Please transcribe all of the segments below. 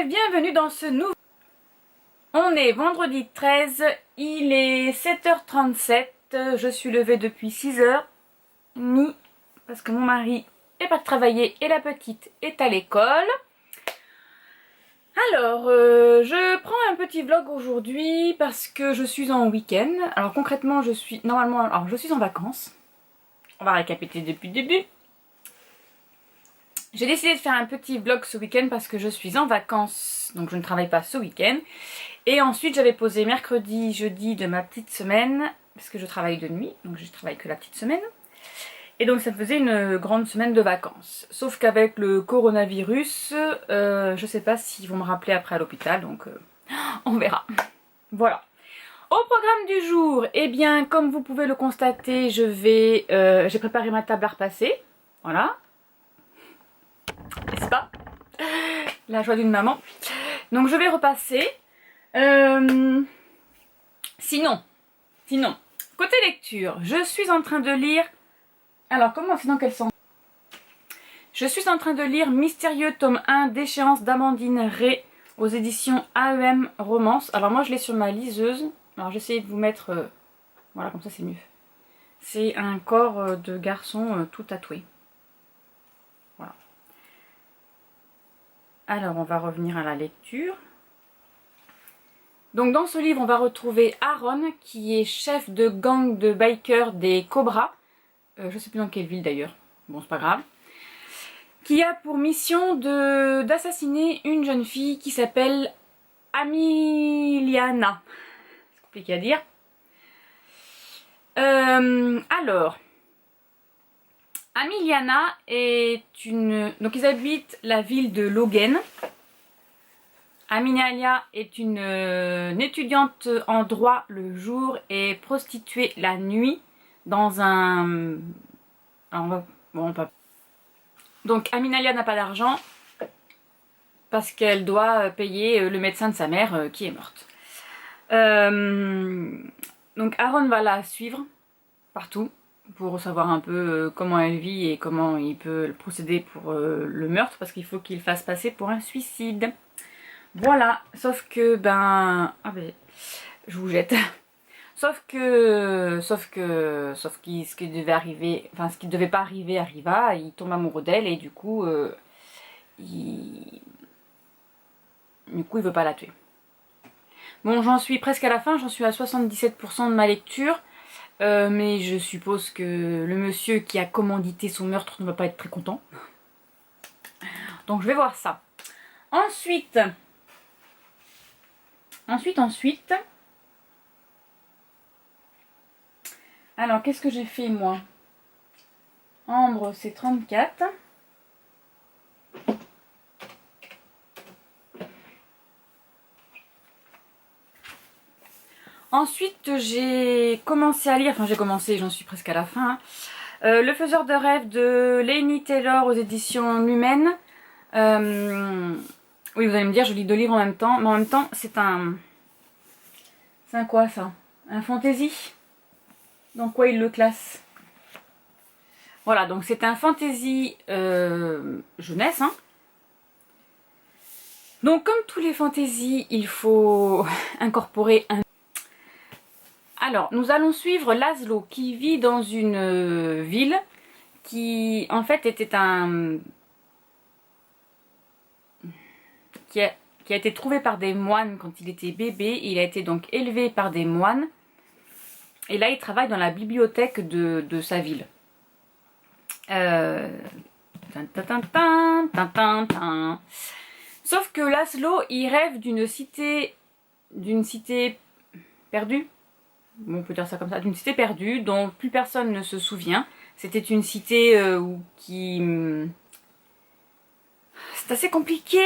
bienvenue dans ce nouveau... On est vendredi 13, il est 7h37, je suis levée depuis 6h30 parce que mon mari est parti travailler et la petite est à l'école. Alors, je prends un petit vlog aujourd'hui parce que je suis en week-end. Alors concrètement, je suis en vacances. On va récapituler depuis le début. J'ai décidé de faire un petit vlog ce week-end parce que je suis en vacances, donc je ne travaille pas ce week-end. Et ensuite j'avais posé mercredi, jeudi de ma petite semaine, parce que je travaille de nuit, donc je travaille que la petite semaine. Et donc ça me faisait une grande semaine de vacances. Sauf qu'avec le coronavirus, je sais pas s'ils vont me rappeler après à l'hôpital, donc on verra. Voilà. Au programme du jour, eh bien comme vous pouvez le constater, j'ai préparé ma table à repasser. Voilà. N'est-ce pas? La joie d'une maman. Donc je vais repasser. Sinon, côté lecture, je suis en train de lire... Alors comment, c'est dans quel sens? Je suis en train de lire Mystérieux tome 1 d'échéance d'Amandine Ré aux éditions AEM Romance. Alors moi je l'ai sur ma liseuse. Alors j'essaie de vous mettre... voilà, comme ça c'est mieux. C'est un corps de garçon tout tatoué. Voilà. Alors on va revenir à la lecture. Donc dans ce livre on va retrouver Aaron qui est chef de gang de bikers des Cobras. Je sais plus dans quelle ville d'ailleurs, bon c'est pas grave. Qui a pour mission d'assassiner une jeune fille qui s'appelle Amiliana. C'est compliqué à dire. Alors, Amiliana est une... Donc ils habitent la ville de Logan. Amiliana est une étudiante en droit le jour et prostituée la nuit dans un... Alors Donc Amiliana n'a pas d'argent parce qu'elle doit payer le médecin de sa mère qui est morte. Donc Aaron va la suivre partout pour savoir un peu comment elle vit et comment il peut procéder pour le meurtre parce qu'il faut qu'il fasse passer pour un suicide. Voilà, sauf que je vous jette. Sauf que ce qui devait arriver, enfin ce qui devait pas arriver arriva, il tombe amoureux d'elle et du coup il veut pas la tuer. Bon, j'en suis presque à la fin, j'en suis à 77% de ma lecture, mais je suppose que le monsieur qui a commandité son meurtre ne va pas être très content. Donc je vais voir ça. Ensuite. Alors, qu'est-ce que j'ai fait, moi? Ambre, c'est 34. Ensuite, j'ai commencé à lire, j'en suis presque à la fin. Le faiseur de rêve de Laini Taylor aux éditions Lumens. Oui, vous allez me dire, je lis deux livres en même temps, mais en même temps, c'est un quoi ça? Un fantasy? Dans quoi il le classe? Voilà, donc c'est un fantasy jeunesse. Hein. Donc comme tous les fantasy, il faut incorporer un... Alors, nous allons suivre Laszlo qui vit dans une ville qui en fait était qui a été trouvé par des moines quand il était bébé. Il a été donc élevé par des moines. Et là, il travaille dans la bibliothèque de sa ville. Sauf que Laszlo, il rêve d'une cité perdue. Bon, on peut dire ça comme ça. D'une cité perdue dont plus personne ne se souvient. C'était une cité c'est assez compliqué.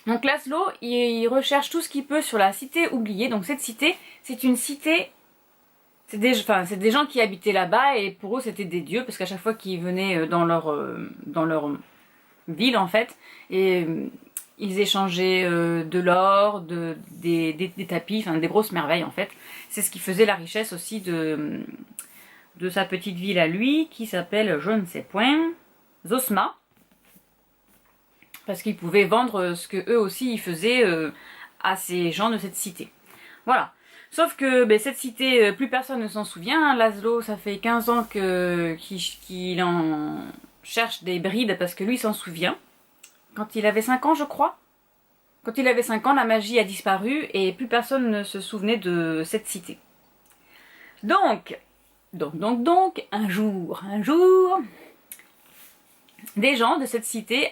Donc Laszlo, il recherche tout ce qu'il peut sur la cité oubliée. Donc cette cité, c'est une cité... C'est des gens qui habitaient là-bas et pour eux c'était des dieux parce qu'à chaque fois qu'ils venaient dans leur ville en fait, et ils échangeaient de l'or, des tapis, enfin des grosses merveilles en fait. C'est ce qui faisait la richesse aussi de sa petite ville à lui qui s'appelle, je ne sais point, Zosma. parce qu'ils pouvaient vendre ce que eux aussi ils faisaient à ces gens de cette cité. Voilà. Sauf que cette cité, plus personne ne s'en souvient. Laszlo, ça fait 15 ans qu'il en cherche des brides parce que lui s'en souvient. Quand il avait 5 ans, je crois. Quand il avait 5 ans, la magie a disparu et plus personne ne se souvenait de cette cité. Donc, un jour, des gens de cette cité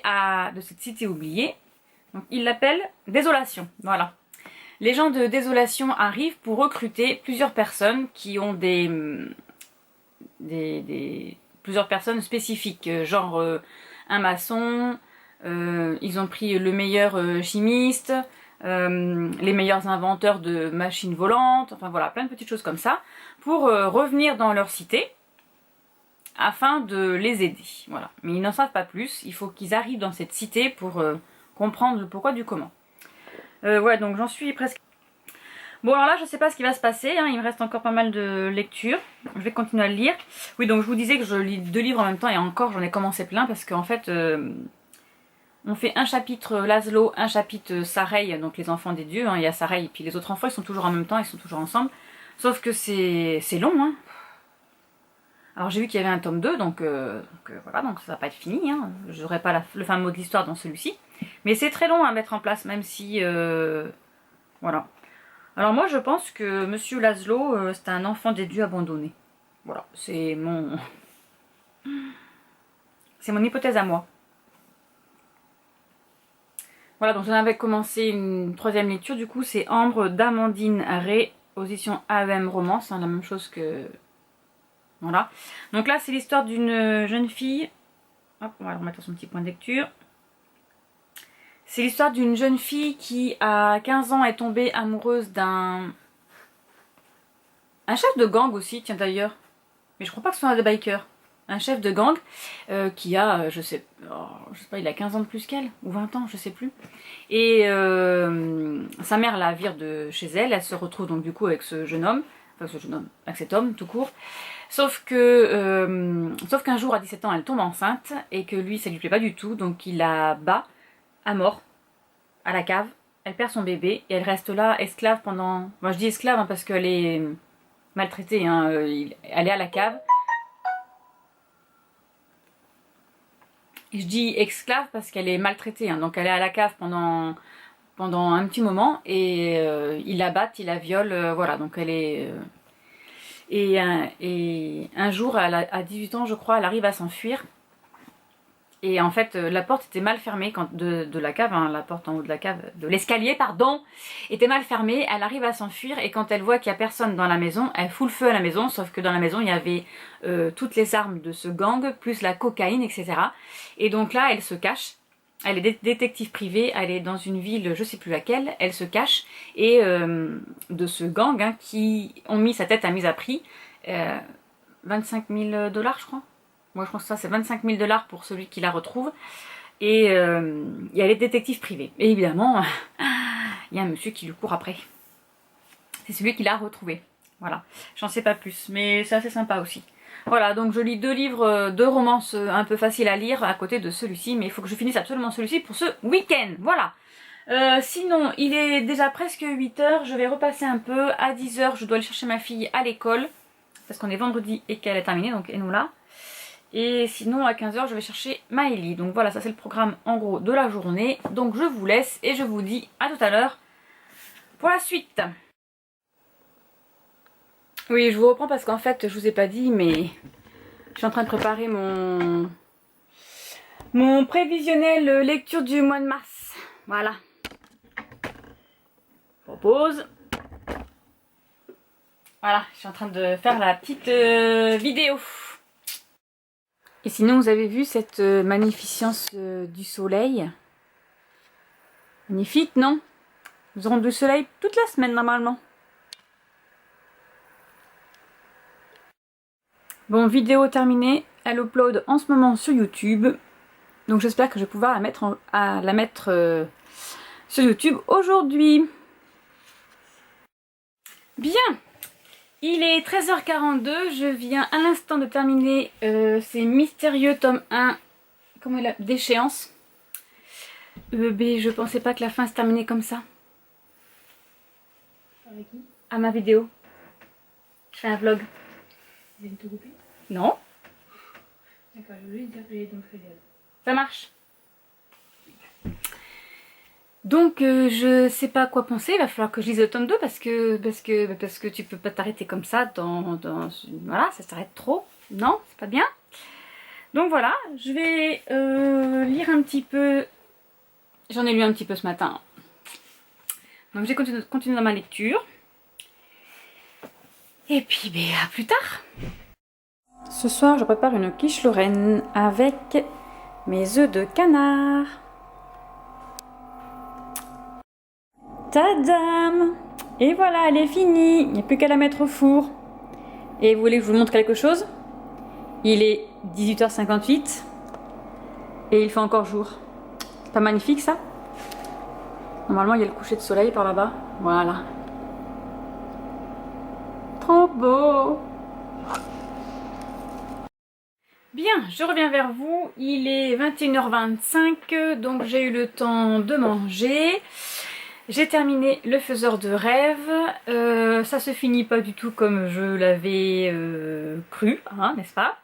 oubliée, donc ils l'appellent Désolation, voilà. Les gens de Désolation arrivent pour recruter plusieurs personnes qui ont plusieurs personnes spécifiques, genre un maçon, ils ont pris le meilleur chimiste, les meilleurs inventeurs de machines volantes, enfin voilà, plein de petites choses comme ça, pour revenir dans leur cité, afin de les aider, voilà. Mais ils n'en savent pas plus, il faut qu'ils arrivent dans cette cité pour comprendre le pourquoi du comment. Ouais, donc j'en suis presque... Bon alors là je sais pas ce qui va se passer, hein. Il me reste encore pas mal de lectures, je vais continuer à le lire. Oui, donc je vous disais que je lis 2 livres en même temps et encore j'en ai commencé plein parce qu'en fait on fait un chapitre Laszlo, un chapitre Sareil, donc les enfants des dieux, hein. Il y a Sareil et puis les autres enfants ils sont toujours en même temps, ils sont toujours ensemble, sauf que c'est long, hein. Alors j'ai vu qu'il y avait un tome 2, donc voilà, donc ça va pas être fini, hein. J'aurai pas le fin mot de l'histoire dans celui-ci, mais c'est très long à mettre en place, même si voilà. Alors moi je pense que Monsieur Laszlo c'est un enfant des dieux abandonné. Voilà, c'est mon hypothèse à moi. Voilà, donc j'en avais commencé une 3e lecture, du coup c'est Ambre d'Amandine Ray, aux éditions AEM Romance, hein, la même chose que... Voilà. Donc là c'est l'histoire d'une jeune fille, hop, on va remettre son petit point de lecture. C'est l'histoire d'une jeune fille qui, à 15 ans, est tombée amoureuse d'un chef de gang aussi, tiens d'ailleurs. Mais je crois pas que ce soit un des bikers. Un chef de gang qui a, je sais pas, il a 15 ans de plus qu'elle, ou 20 ans, je sais plus. Et sa mère la vire de chez elle, elle se retrouve donc du coup avec ce jeune homme, avec cet homme tout court. Sauf qu'un jour à 17 ans elle tombe enceinte et que lui ça lui plaît pas du tout, donc il la bat à mort, à la cave, elle perd son bébé et elle reste là esclave pendant... Moi je dis esclave hein, parce qu'elle est maltraitée, hein. Elle est à la cave. Et je dis esclave parce qu'elle est maltraitée, hein. Donc elle est à la cave pendant un petit moment et ils la battent, ils la violent, voilà, donc elle est... Et un jour, à 18 ans je crois, elle arrive à s'enfuir. Et en fait, la porte était mal fermée de la cave, hein, la porte en haut de la cave, de l'escalier, pardon, était mal fermée. Elle arrive à s'enfuir et quand elle voit qu'il n'y a personne dans la maison, elle fout le feu à la maison, sauf que dans la maison, il y avait toutes les armes de ce gang, plus la cocaïne, etc. Et donc là, elle se cache. Elle est détective privée, elle est dans une ville, je sais plus laquelle, elle se cache. Et de ce gang, hein, qui ont mis sa tête à mise à prix, 25 000 $, je crois. Moi je pense que ça c'est 25 000 $ pour celui qui la retrouve. Et elle est détective privée. Et évidemment, il y a un monsieur qui lui court après. C'est celui qui l'a retrouvée. Voilà, j'en sais pas plus, mais c'est assez sympa aussi. Voilà, donc je lis 2 livres de romance un peu faciles à lire à côté de celui-ci, mais il faut que je finisse absolument celui-ci pour ce week-end. Voilà. Sinon, il est déjà presque 8 h, je vais repasser un peu. À 10 h, je dois aller chercher ma fille à l'école, parce qu'on est vendredi et qu'elle est terminée, donc et nous là. Et sinon à 15 h je vais chercher Maëlie. Donc voilà, ça c'est le programme en gros de la journée. Donc je vous laisse et je vous dis à tout à l'heure pour la suite. Oui, je vous reprends parce qu'en fait je vous ai pas dit, mais je suis en train de préparer mon prévisionnel lecture du mois de mars. Voilà. Propose. Voilà, je suis en train de faire la petite vidéo. Et sinon, vous avez vu cette magnificence du soleil? Magnifique, non? Nous aurons du soleil toute la semaine, normalement. Bon, vidéo terminée. Elle upload en ce moment sur YouTube. Donc j'espère que je vais pouvoir la mettre sur YouTube aujourd'hui. Bien! Il est 13h42, je viens à l'instant de terminer ces mystérieux tome 1 d'échéance. bébé, je pensais pas que la fin se terminait comme ça. Avec qui? À ma vidéo. Je fais un vlog. Vous allez tout couper? Non, D'accord, je voulais dire que j'allais donc faire des... ça marche. Donc je sais pas quoi penser, il va falloir que je lise le tome 2 parce que tu peux pas t'arrêter comme ça voilà, ça s'arrête trop. Non, c'est pas bien. Donc voilà, je vais lire un petit peu. J'en ai lu un petit peu ce matin. Donc j'ai continué dans ma lecture. Et puis ben, à plus tard. Ce soir, je prépare une quiche lorraine avec mes œufs de canard. Tadam! Et voilà, elle est finie. Il n'y a plus qu'à la mettre au four. Et vous voulez que je vous montre quelque chose? Il est 18h58 et il fait encore jour. C'est pas magnifique ça? Normalement, il y a le coucher de soleil par là-bas. Voilà. Trop beau! Bien, je reviens vers vous. Il est 21h25, donc j'ai eu le temps de manger. J'ai terminé le faiseur de rêves. Ça se finit pas du tout comme je l'avais cru, hein, n'est-ce pas?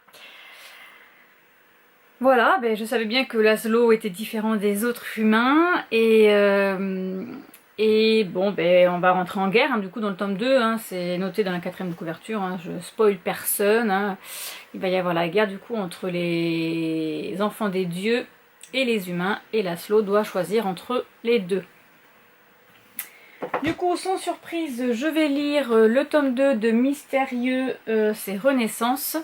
Voilà, ben, je savais bien que Laszlo était différent des autres humains et bon, ben, on va rentrer en guerre, hein, du coup dans le tome 2, hein, c'est noté dans la 4e de couverture, hein, je spoil personne, hein, il va y avoir la guerre du coup entre les enfants des dieux et les humains et Laszlo doit choisir entre les deux. Du coup, sans surprise, je vais lire le tome 2 de Mystérieux, c'est Renaissance.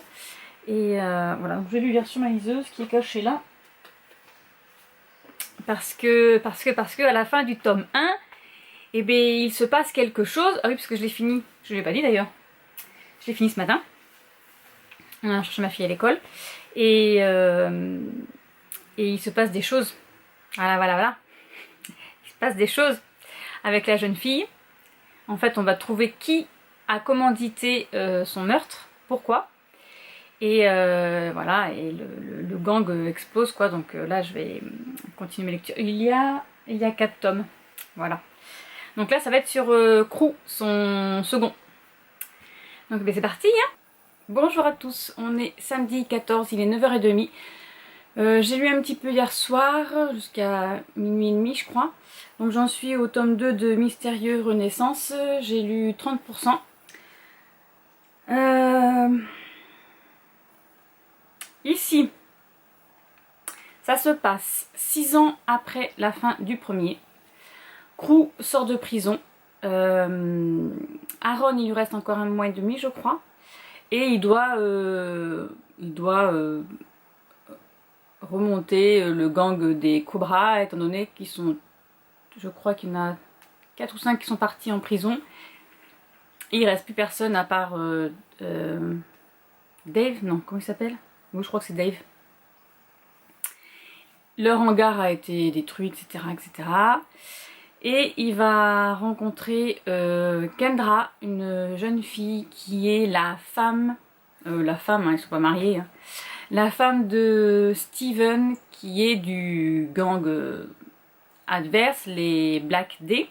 Et voilà, donc je vais lui lire sur ma liseuse qui est cachée là. Parce que à la fin du tome 1, eh bien, il se passe quelque chose. Ah oui, parce que je l'ai fini, je ne l'ai pas dit d'ailleurs. Je l'ai fini ce matin. On a cherché ma fille à l'école. Et il se passe des choses. Voilà, voilà, voilà. Il se passe des choses avec la jeune fille. En fait, on va trouver qui a commandité son meurtre. Pourquoi? Et voilà, et le gang explose quoi, donc là je vais continuer mes lectures. Il y a 4 tomes, voilà. Donc là ça va être sur Crew, son second. Donc ben, c'est parti hein. Bonjour à tous, on est samedi 14, il est 9h30. J'ai lu un petit peu hier soir, jusqu'à minuit et demi je crois. Donc j'en suis au tome 2 de Mystérieux Renaissance, j'ai lu 30%. Ici, ça se passe 6 ans après la fin du premier. Crew sort de prison. Aaron, il lui reste encore 1 mois et demi, je crois. Et il doit remonter le gang des Cobras, étant donné qu'ils sont, je crois qu'il y en a 4 ou 5 qui sont partis en prison. Et il reste plus personne à part Dave, non, comment il s'appelle? Oui, je crois que c'est Dave. Leur hangar a été détruit, etc. etc. Et il va rencontrer Kendra, une jeune fille qui est la femme, hein, ils ne sont pas mariés, hein, la femme de Steven qui est du gang adverse, les Black D.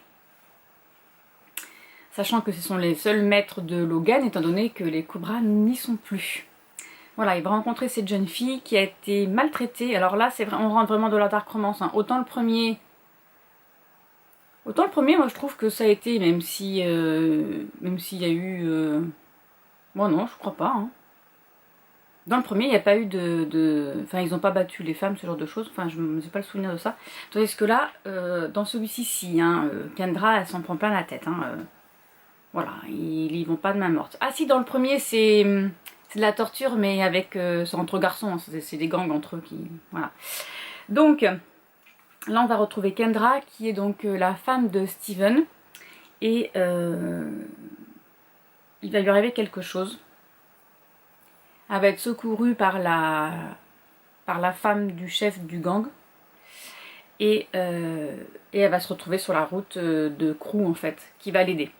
Sachant que ce sont les seuls maîtres de Logan, étant donné que les Cobras n'y sont plus. Voilà, il va rencontrer cette jeune fille qui a été maltraitée. Alors là, c'est vrai, on rentre vraiment dans la dark romance. Hein. Autant le premier, moi je trouve que ça a été, même s'il y a eu... Bon non, je crois pas. Hein. Dans le premier, il n'y a pas eu Enfin, ils n'ont pas battu les femmes, ce genre de choses. Enfin, je n'ai pas le souvenir de ça. Tandis que là, dans celui-ci, si. Hein, Kendra, elle s'en prend plein la tête. Hein, voilà, ils vont pas de main morte. Ah si, dans le premier, c'est de la torture, mais avec c'est entre garçons, hein, c'est des gangs entre eux qui... Voilà. Donc, là on va retrouver Kendra, qui est donc la femme de Steven. Et il va lui arriver quelque chose. Elle va être secourue par la femme du chef du gang. Et elle va se retrouver sur la route de Crew, en fait, qui va l'aider.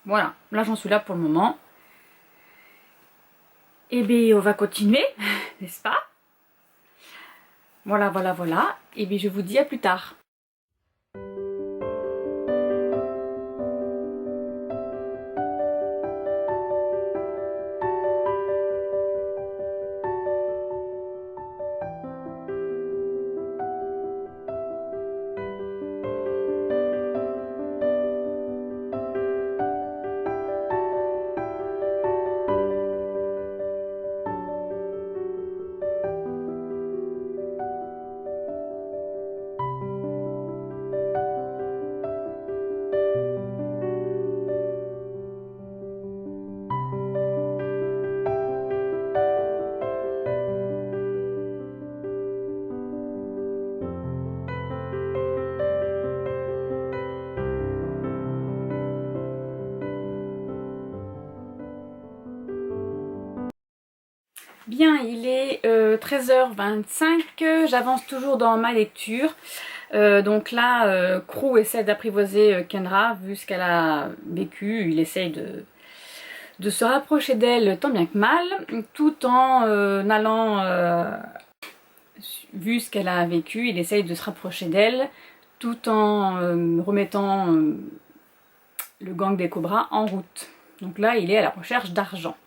Voilà, là j'en suis là pour le moment. Et bien on va continuer, n'est-ce pas? Voilà, voilà, voilà. Et bien je vous dis à plus tard. Bien, il est 13h25, j'avance toujours dans ma lecture. Donc là, Crew essaie d'apprivoiser Kendra, vu ce qu'elle a vécu, il essaye de se rapprocher d'elle tant bien que mal, tout en vu ce qu'elle a vécu, il essaye de se rapprocher d'elle, tout en remettant le gang des cobras en route. Donc là, il est à la recherche d'argent.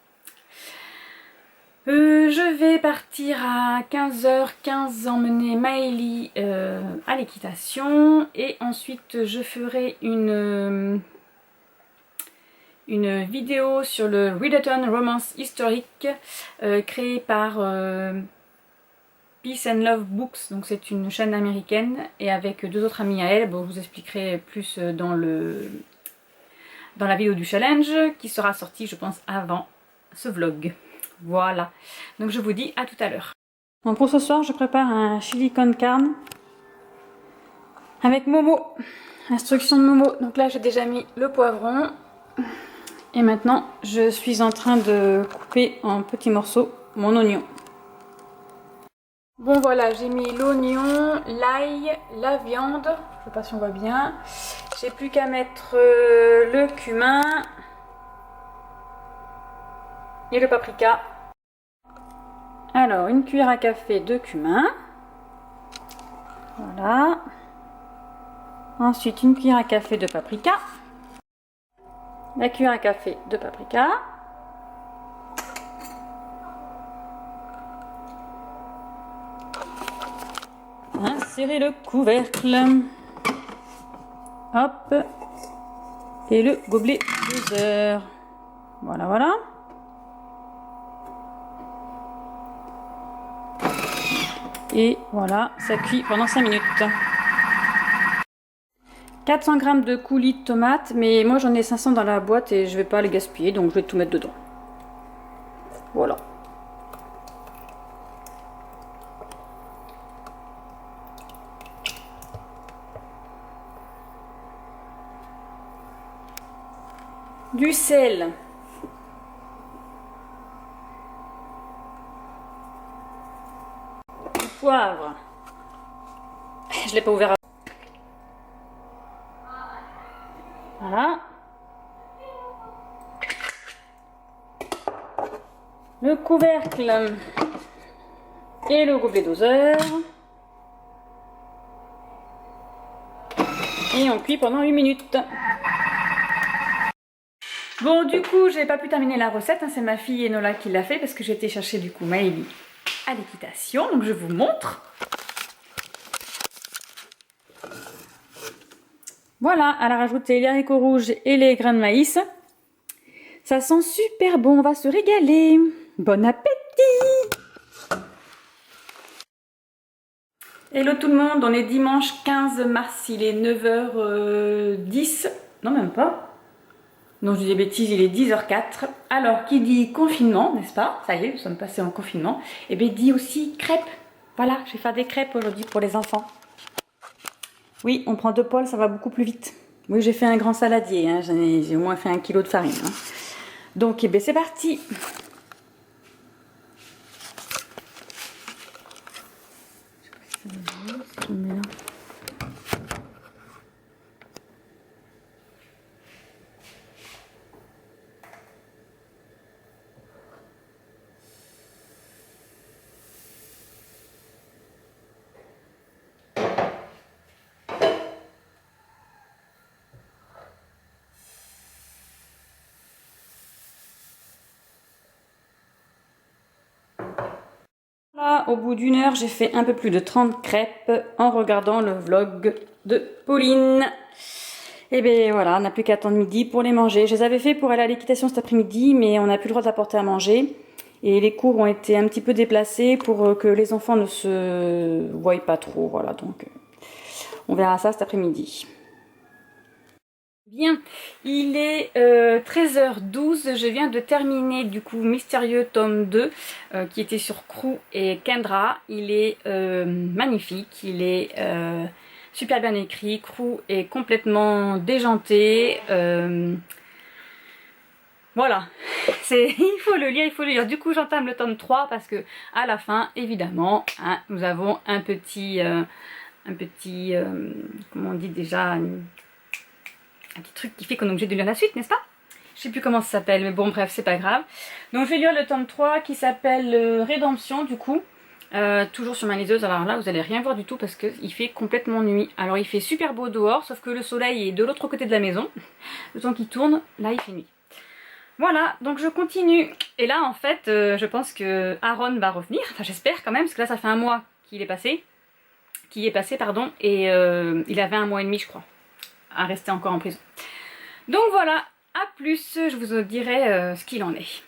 Je vais partir à 15h15 emmener Maëlie à l'équitation et ensuite je ferai une vidéo sur le Readathon Romance historique créé par Peace and Love Books, donc c'est une chaîne américaine et avec deux autres amis à elle. Bon, je vous expliquerai plus dans la vidéo du challenge qui sera sortie je pense avant ce vlog. Voilà, donc je vous dis à tout à l'heure. Donc pour ce soir, je prépare un chili con carne avec Momo. Instruction de Momo. Donc là, j'ai déjà mis le poivron. Et maintenant, je suis en train de couper en petits morceaux mon oignon. Bon voilà, j'ai mis l'oignon, l'ail, la viande. Je sais pas si on voit bien. J'ai plus qu'à mettre le cumin et le paprika. Alors, une cuillère à café de cumin. Voilà. Ensuite, une cuillère à café de paprika. La cuillère à café de paprika. Insérer le couvercle. Hop. Et le gobelet doser. Voilà, voilà. Et voilà, ça cuit pendant 5 minutes. 400 g de coulis de tomates, mais moi j'en ai 500 dans la boîte et je vais pas les gaspiller, donc je vais tout mettre dedans. Voilà. Du sel. Du poivre. Je l'ai pas ouvert. Voilà. Le couvercle et le gobelet doseur. Et on cuit pendant 8 minutes. Bon, du coup, j'ai pas pu terminer la recette, hein, c'est ma fille Enola qui l'a fait parce que j'ai été chercher du coup Maëlie à l'équitation, donc je vous montre. Voilà, elle a rajouté les haricots rouges et les grains de maïs. Ça sent super bon, on va se régaler. Bon appétit! Hello tout le monde, on est dimanche 15 mars, il est 9h10, non même pas. Non, je dis des bêtises, il est 10h04. Alors, qui dit confinement, n'est-ce pas? Ça y est, nous sommes passés en confinement. Et bien, dit aussi crêpes. Voilà, je vais faire des crêpes aujourd'hui pour les enfants. Oui, on prend 2 poêles, ça va beaucoup plus vite. Oui, j'ai fait un grand saladier, hein, j'ai au moins fait 1 kg de farine. Hein. Donc, eh bien, c'est parti. voilà, au bout d'une heure, j'ai fait un peu plus de 30 crêpes en regardant le vlog de Pauline. Et bien voilà, on n'a plus qu'à attendre midi pour les manger. Je les avais fait pour aller à l'équitation cet après-midi, mais on n'a plus le droit d'apporter à manger. Et les cours ont été un petit peu déplacés pour que les enfants ne se voient pas trop. Voilà, donc on verra ça cet après-midi. Bien, il est 13h12, je viens de terminer du coup Mystérieux tome 2 qui était sur Crew et Kendra. Il est magnifique, il est super bien écrit, Crew est complètement déjanté. Voilà, il faut le lire, il faut le lire. Du coup j'entame le tome 3 parce que à la fin, évidemment, hein, nous avons un petit comment on dit déjà, un petit truc qui fait qu'on est obligé de lire la suite, n'est-ce pas? Je sais plus comment ça s'appelle, mais bon bref, c'est pas grave. Donc je vais lire le tome 3 qui s'appelle Rédemption du coup. Toujours sur ma liseuse, alors là vous allez rien voir du tout parce qu'il fait complètement nuit. Alors il fait super beau dehors, sauf que le soleil est de l'autre côté de la maison. Le temps qu'il tourne, là il fait nuit. Voilà, donc je continue. Et là en fait, je pense que Aaron va revenir, enfin j'espère quand même, parce que là ça fait un mois qu'il est passé. Pardon, et il avait 1 mois et demi je crois à rester encore en prison. Donc voilà, à plus, je vous dirai ce qu'il en est.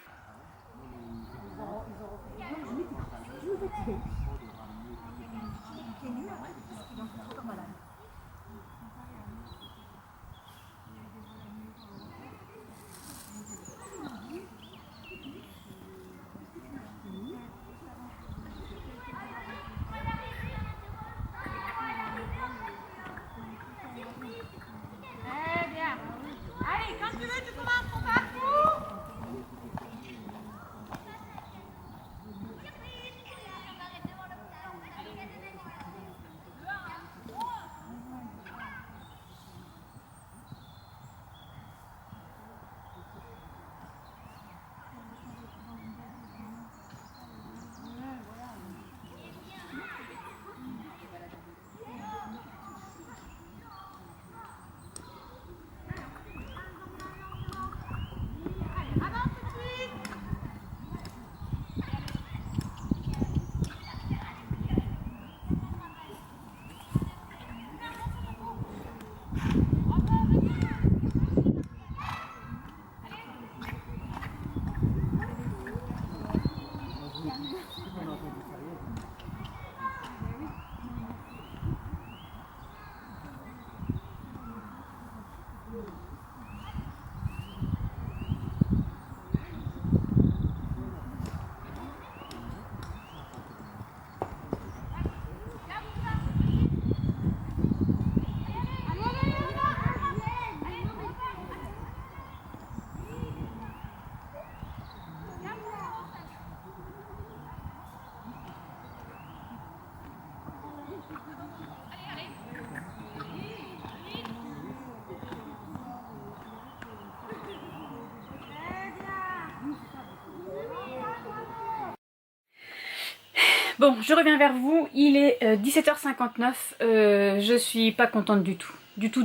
Bon, je reviens vers vous, il est 17h59, je suis pas contente du tout. Du tout.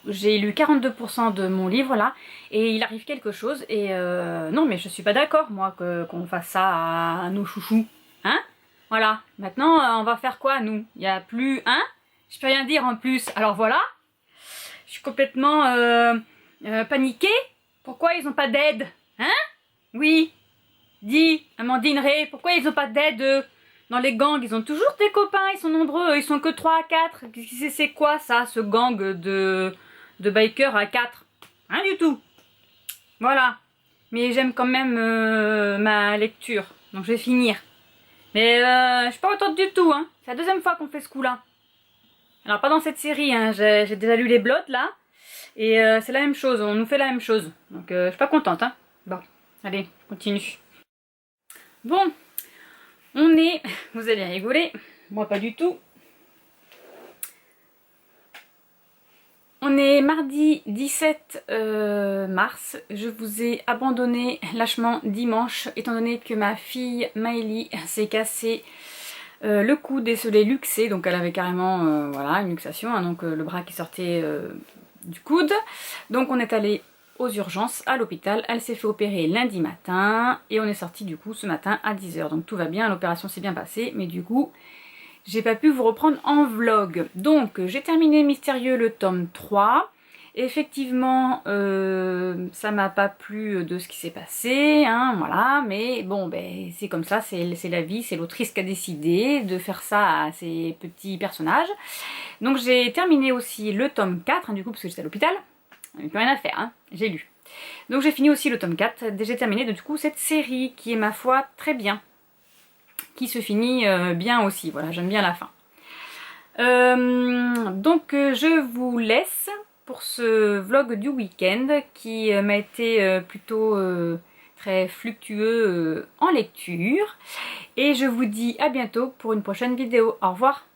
J'ai lu 42% de mon livre là, et il arrive quelque chose, et non mais je suis pas d'accord moi qu'on fasse ça à nos chouchous. Hein? Voilà, maintenant on va faire quoi nous? Il n'y a plus, hein? Je peux rien dire en plus, alors voilà. Je suis complètement paniquée. Pourquoi ils ont pas d'aide? Hein? Oui, dis, Amandine Ray, pourquoi ils ont pas d'aide dans les gangs? Ils ont toujours des copains, ils sont nombreux, ils sont que 3 à 4. C'est quoi ça, ce gang de bikers à 4? Rien du tout. Voilà. Mais j'aime quand même ma lecture, donc je vais finir. Mais je suis pas contente du tout, hein. C'est la 2e fois qu'on fait ce coup-là. Alors pas dans cette série, hein. J'ai déjà lu les Blots là. Et c'est la même chose, on nous fait la même chose. Donc je suis pas contente, hein. Bon, allez, je continue. Bon, on est... Vous allez rigoler, moi pas du tout. On est mardi 17 mars. Je vous ai abandonné lâchement dimanche, étant donné que ma fille Maëlie s'est cassé le coude et se l'est luxé. Donc elle avait carrément voilà, une luxation, hein, donc le bras qui sortait du coude. Donc on est allé aux urgences à l'hôpital. Elle s'est fait opérer lundi matin et on est sorti du coup ce matin à 10 h. Donc tout va bien, l'opération s'est bien passée, mais du coup j'ai pas pu vous reprendre en vlog. Donc j'ai terminé Mystérieux le tome 3. Effectivement, ça m'a pas plu de ce qui s'est passé, hein, voilà, mais bon, ben, c'est comme ça, c'est la vie, c'est l'autrice qui a décidé de faire ça à ses petits personnages. Donc j'ai terminé aussi le tome 4, hein, du coup, parce que j'étais à l'hôpital, il n'y avait plus rien à faire, hein, j'ai lu. Donc j'ai fini aussi le tome 4, j'ai terminé du coup cette série qui est ma foi très bien, qui se finit bien aussi, voilà, j'aime bien la fin. Donc je vous laisse pour ce vlog du week-end qui m'a été plutôt très fluctueux en lecture. Et je vous dis à bientôt pour une prochaine vidéo. Au revoir!